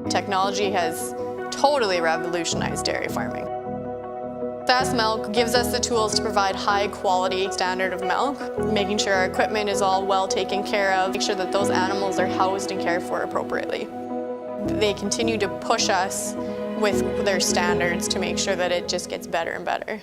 Technology has totally revolutionized dairy farming. Fast Milk gives us the tools to provide high quality standard of milk, making sure our equipment is all well taken care of, make sure that those animals are housed and cared for appropriately. They continue to push us with their standards to make sure that it just gets better and better.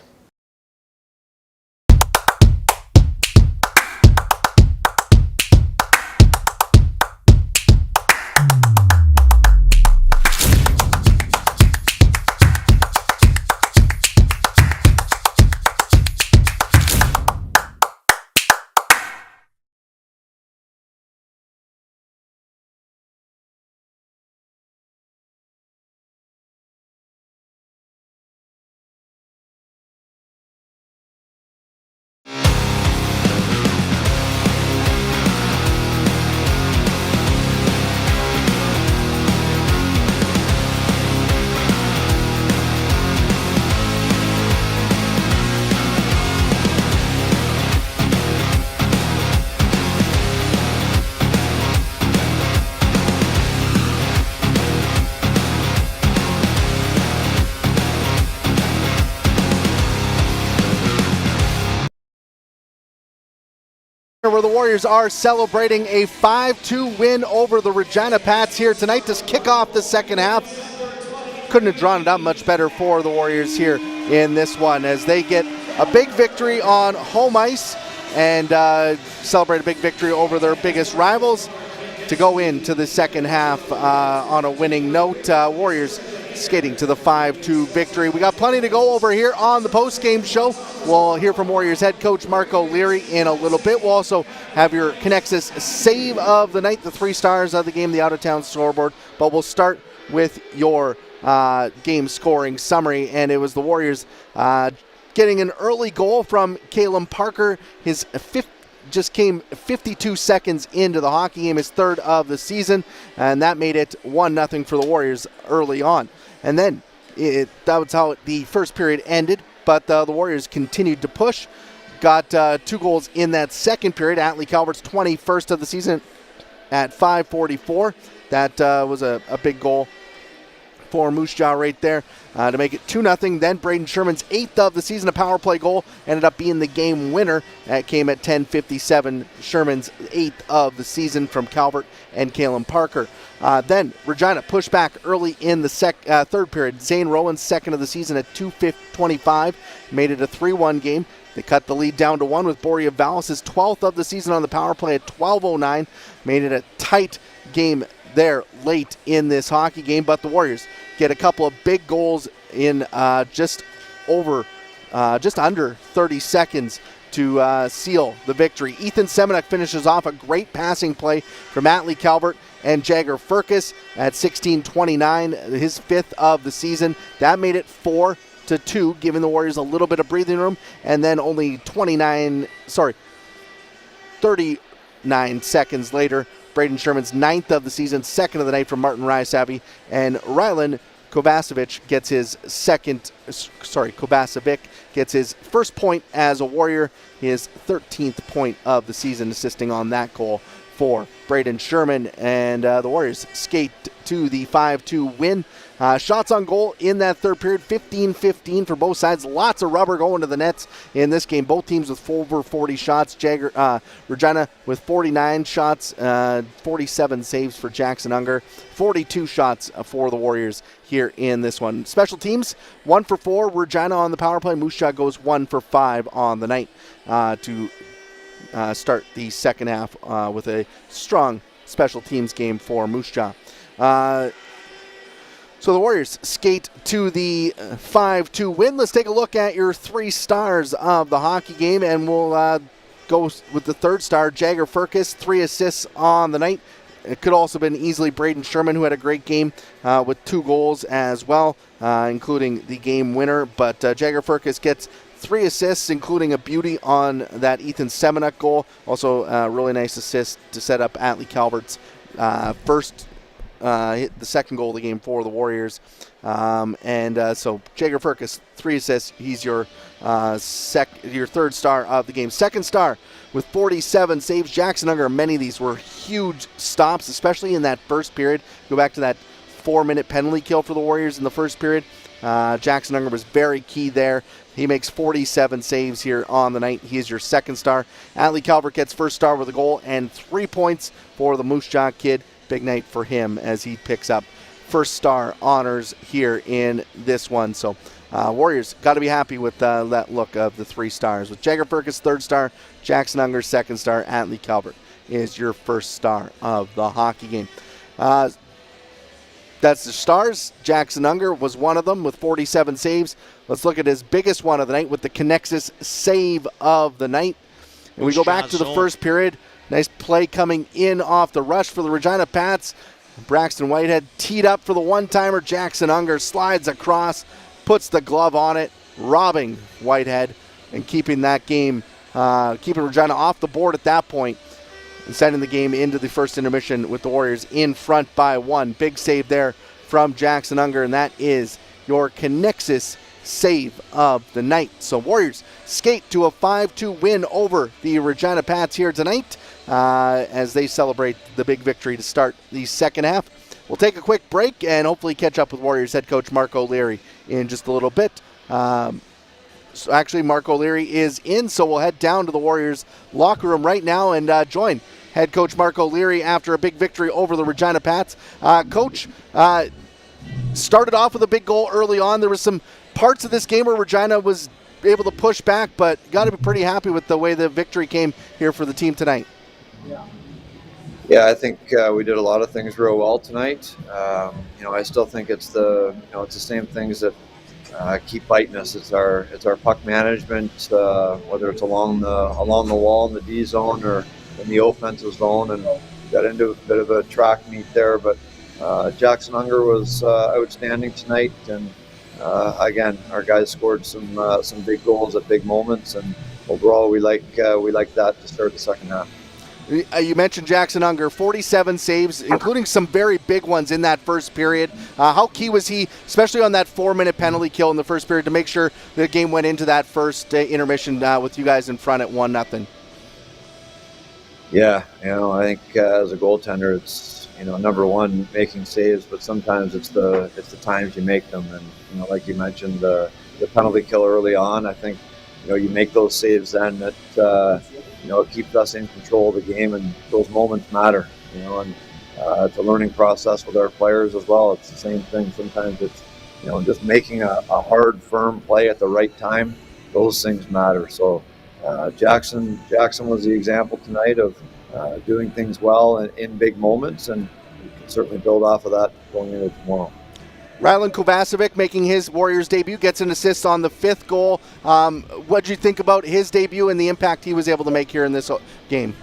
Where the Warriors are celebrating a 5-2 win over the Regina Pats here tonight to kick off the second half. Couldn't have drawn it up much better for the Warriors here in this one as they get a big victory on home ice and celebrate a big victory over their biggest rivals to go into the second half on a winning note. Warriors skating to the 5-2 victory. We got plenty to go over here on the post-game show. We'll hear from Warriors head coach Marc O'Leary in a little bit. We'll also have your Connexus save of the night, the 3 stars of the game, the out-of-town scoreboard. But we'll start with your game scoring summary, and it was the Warriors getting an early goal from Caleb Parker. His just came 52 seconds into the hockey game, his 3rd of the season, and that made it 1-0 for the Warriors early on. And then that was how the first period ended, but the Warriors continued to push, got 2 goals in that second period. Atlee Calvert's 21st of the season at 5:44. That was a big goal for Moose Jaw right there to make it 2-0. Then Braden Sherman's 8th of the season, a power play goal, ended up being the game winner. That came at 10:57. Sherman's 8th of the season from Calvert and Caleb Parker. Then Regina pushed back early in the third period. Zane Rowan's 2nd of the season at 2:25 made it a 3-1 game. They cut the lead down to 1 with Boria Vallis' 12th of the season on the power play at 12:09. Made it a tight game there late in this hockey game, but the Warriors get a couple of big goals in just under 30 seconds to seal the victory. Ethan Semenuk finishes off a great passing play from Atlee Calvert and Jagger Firkus at 16:29, his 5th of the season. That made it 4-2, giving the Warriors a little bit of breathing room, and then only 39 seconds later, Braden Sherman's 9th of the season, 2nd of the night from Martin Ryasavi, and Rylan Kovacevic gets his first point as a Warrior, his 13th point of the season, assisting on that goal for Braden Sherman, and the Warriors skate to the 5-2 win. Shots on goal in that third period, 15-15 for both sides. Lots of rubber going to the nets in this game. Both teams with over 40 shots. Regina with 49 shots, 47 saves for Jackson Unger, 42 shots for the Warriors here in this one. Special teams, 1 for 4. Regina on the power play. Moose Jaw goes 1 for 5 on the night to start the second half with a strong special teams game for Moose Jaw. So the Warriors skate to the 5-2 win. Let's take a look at your 3 stars of the hockey game, and we'll go with the 3rd star, Jagger Firkus, 3 assists on the night. It could also have been easily Braden Sherman, who had a great game with 2 goals as well, including the game winner. But Jagger Firkus gets 3 assists, including a beauty on that Ethan Semenuk goal. Also a really nice assist to set up Atlee Calvert's hit the 2nd goal of the game for the Warriors. So Jagger Firkus, 3 assists. He's your 3rd star of the game. 2nd star with 47 saves, Jackson Unger. Many of these were huge stops, especially in that first period. Go back to that 4-minute penalty kill for the Warriors in the first period. Jackson Unger was very key there. He makes 47 saves here on the night. He is your second star. Atlee Calvert gets first star with a goal and 3 points for the Moose Jaw kid. Big night for him as he picks up first star honors here in this one. So Warriors got to be happy with that look of the 3 stars. With Jagger Fergus third star, Jackson Unger second star, Atlee Calvert is your first star of the hockey game. That's the stars. Jackson Unger was one of them with 47 saves. Let's look at his biggest one of the night with the Connexus save of the night. And we go back to the first period. Nice play coming in off the rush for the Regina Pats. Braxton Whitehead teed up for the one-timer. Jackson Unger slides across, puts the glove on it, robbing Whitehead and keeping that game, keeping Regina off the board at that point and sending the game into the first intermission with the Warriors in front by 1. Big save there from Jackson Unger, and that is your Connexus save of the night. So Warriors skate to a 5-2 win over the Regina Pats here tonight as they celebrate the big victory to start the second half. We'll take a quick break and hopefully catch up with Warriors head coach Marc O'Leary in just a little bit. So actually, Marc O'Leary is in, so we'll head down to the Warriors locker room right now and join head coach Marc O'Leary after a big victory over the Regina Pats. Coach, started off with a big goal early on. There was some parts of this game where Regina was able to push back, but got to be pretty happy with the way the victory came here for the team tonight. Yeah, I think we did a lot of things real well tonight. I still think it's the same things that keep biting us. It's our puck management, whether it's along the wall in the D zone or in the offensive zone, and got into a bit of a track meet there. But Jackson Unger was outstanding tonight, and again, our guys scored some big goals at big moments, and overall we like that to start the second half. You mentioned Jackson Unger, 47 saves, including some very big ones in that first period. How key was he, especially on that 4-minute penalty kill in the first period, to make sure the game went into that first intermission with you guys in front at 1-0? Yeah, I think as a goaltender, it's number one, making saves, but sometimes it's the times you make them, and like you mentioned, the penalty kill early on. I think you make those saves then that. It keeps us in control of the game, and those moments matter, and it's a learning process with our players as well. It's the same thing. Sometimes it's, just making a hard, firm play at the right time. Those things matter. So Jackson was the example tonight of doing things well in big moments, and we can certainly build off of that going into tomorrow. Rylan Kovacevic making his Warriors debut, gets an assist on the 5th goal. What did you think about his debut and the impact he was able to make here in this game?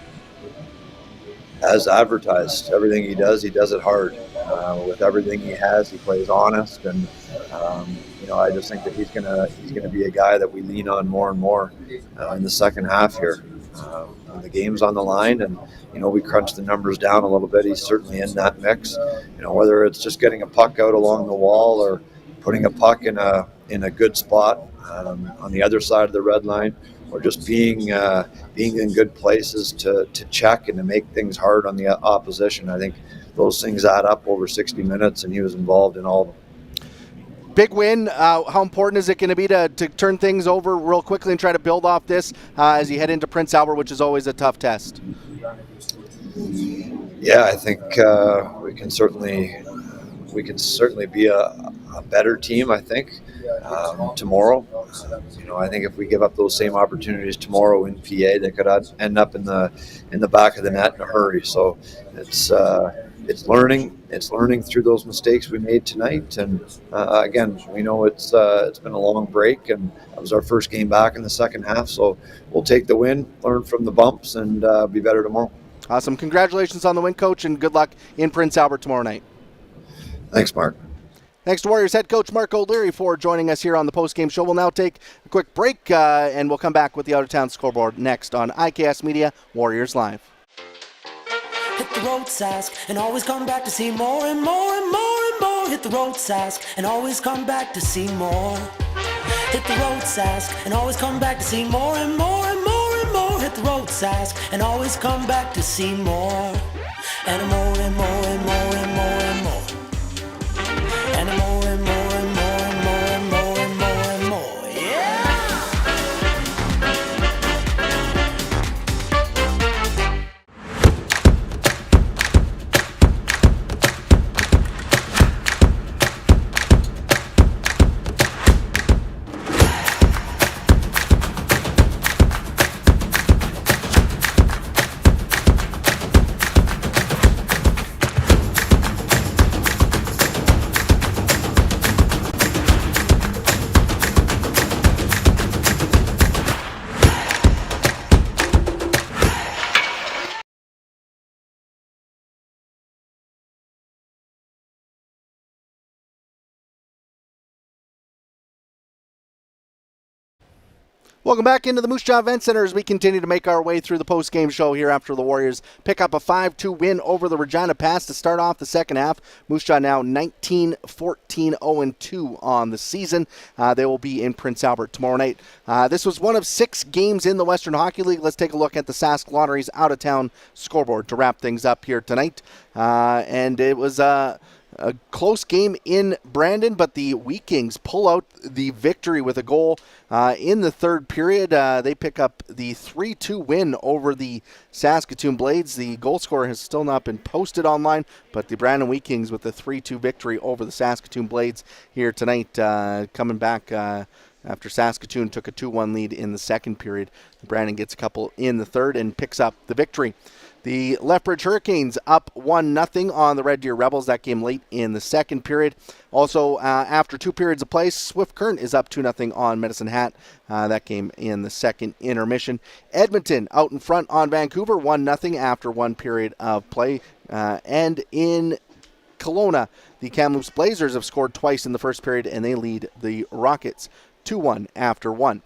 As advertised, everything he does it hard. With everything he has, he plays honest, and I just think that he's gonna be a guy that we lean on more and more in the second half here. The game's on the line, and we crunch the numbers down a little bit. He's certainly in that mix. Whether it's just getting a puck out along the wall or putting a puck in a good spot on the other side of the red line, or just being in good places to check and to make things hard on the opposition. I think those things add up over 60 minutes, and he was involved in all of them. Big win. How important is it going to be to turn things over real quickly and try to build off this as you head into Prince Albert, which is always a tough test? Yeah, I think we can certainly be a better team, I think, tomorrow. I think if we give up those same opportunities tomorrow in PA, they could end up in the back of the net in a hurry. So it's learning. It's learning through those mistakes we made tonight. And again, we know it's been a long break, and that was our first game back in the second half. So we'll take the win, learn from the bumps, and be better tomorrow. Awesome. Congratulations on the win, Coach, and good luck in Prince Albert tomorrow night. Thanks, Mark. Thanks to Warriors head coach Marc O'Leary for joining us here on the post-game show. We'll now take a quick break, and we'll come back with the out-of-town scoreboard next on IKS Media Warriors Live. Hit the road, Sask, and always come back to see more and more and more and more. Hit the road, Sask, and always come back to see more. Hit the road, Sask, and always come back to see more and more and more and more. Hit the road, Sask, and always come back to see more. And more and more and more and more and more. Welcome back into the Moose Jaw Event Center as we continue to make our way through the post-game show here after the Warriors pick up a 5-2 win over the Regina Pats to start off the second half. Moose Jaw now 19-14, 0-2 on the season. They will be in Prince Albert tomorrow night. This was one of 6 games in the Western Hockey League. Let's take a look at the Sask Lottery's out-of-town scoreboard to wrap things up here tonight. And it was a close game in Brandon, but the Wheat Kings pull out the victory with a goal in the third period. They pick up the 3-2 win over the Saskatoon Blades. The goal scorer has still not been posted online, but the Brandon Wheat Kings with the 3-2 victory over the Saskatoon Blades here tonight, coming back after Saskatoon took a 2-1 lead in the second period. Brandon gets a couple in the third and picks up the victory. The Lethbridge Hurricanes up 1-0 on the Red Deer Rebels. That game late in the second period. Also, after 2 periods of play, Swift Current is up 2-0 on Medicine Hat. That game in the second intermission. Edmonton out in front on Vancouver, 1-0 after 1 period of play. And in Kelowna, the Kamloops Blazers have scored twice in the first period, and they lead the Rockets 2-1 after 1.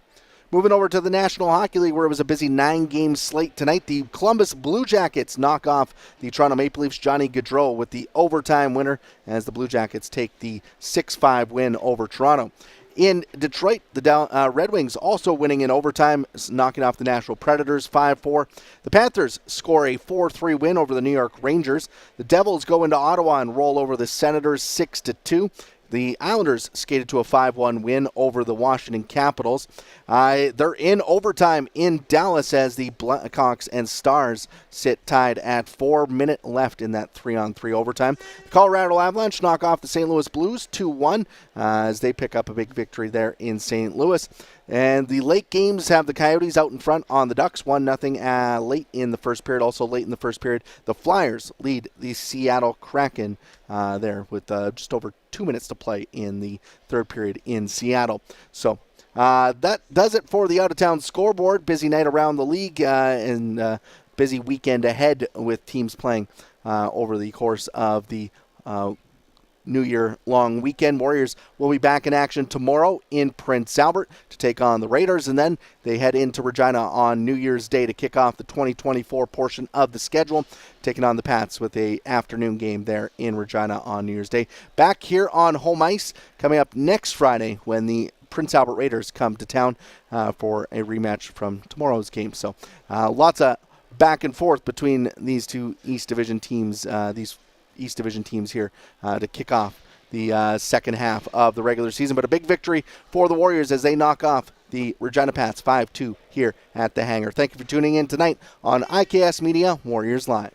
Moving over to the National Hockey League, where it was a busy 9-game slate tonight. The Columbus Blue Jackets knock off the Toronto Maple Leafs' Johnny Gaudreau with the overtime winner as the Blue Jackets take the 6-5 win over Toronto. In Detroit, the Red Wings also winning in overtime, knocking off the Nashville Predators 5-4. The Panthers score a 4-3 win over the New York Rangers. The Devils go into Ottawa and roll over the Senators 6-2. The Islanders skated to a 5-1 win over the Washington Capitals. They're in overtime in Dallas as the Blackhawks and Stars sit tied at 4 minutes left in that 3-on-3 overtime. The Colorado Avalanche knock off the St. Louis Blues 2-1 as they pick up a big victory there in St. Louis. And the late games have the Coyotes out in front on the Ducks, 1-0 late in the first period. Also late in the first period, the Flyers lead the Seattle Kraken there with just over 2 minutes to play in the third period in Seattle. So that does it for the out-of-town scoreboard. Busy night around the league and busy weekend ahead with teams playing over the course of the New Year long weekend. Warriors will be back in action tomorrow in Prince Albert to take on the Raiders, and then they head into Regina on New Year's Day to kick off the 2024 portion of the schedule, taking on the Pats with a afternoon game there in Regina on New Year's Day. Back here on home ice coming up next Friday when the Prince Albert Raiders come to town for a rematch from tomorrow's game. So lots of back and forth between these two East Division teams, East Division teams here to kick off the second half of the regular season. But a big victory for the Warriors as they knock off the Regina Pats 5-2 here at the Hangar. Thank you for tuning in tonight on IKS Media Warriors Live.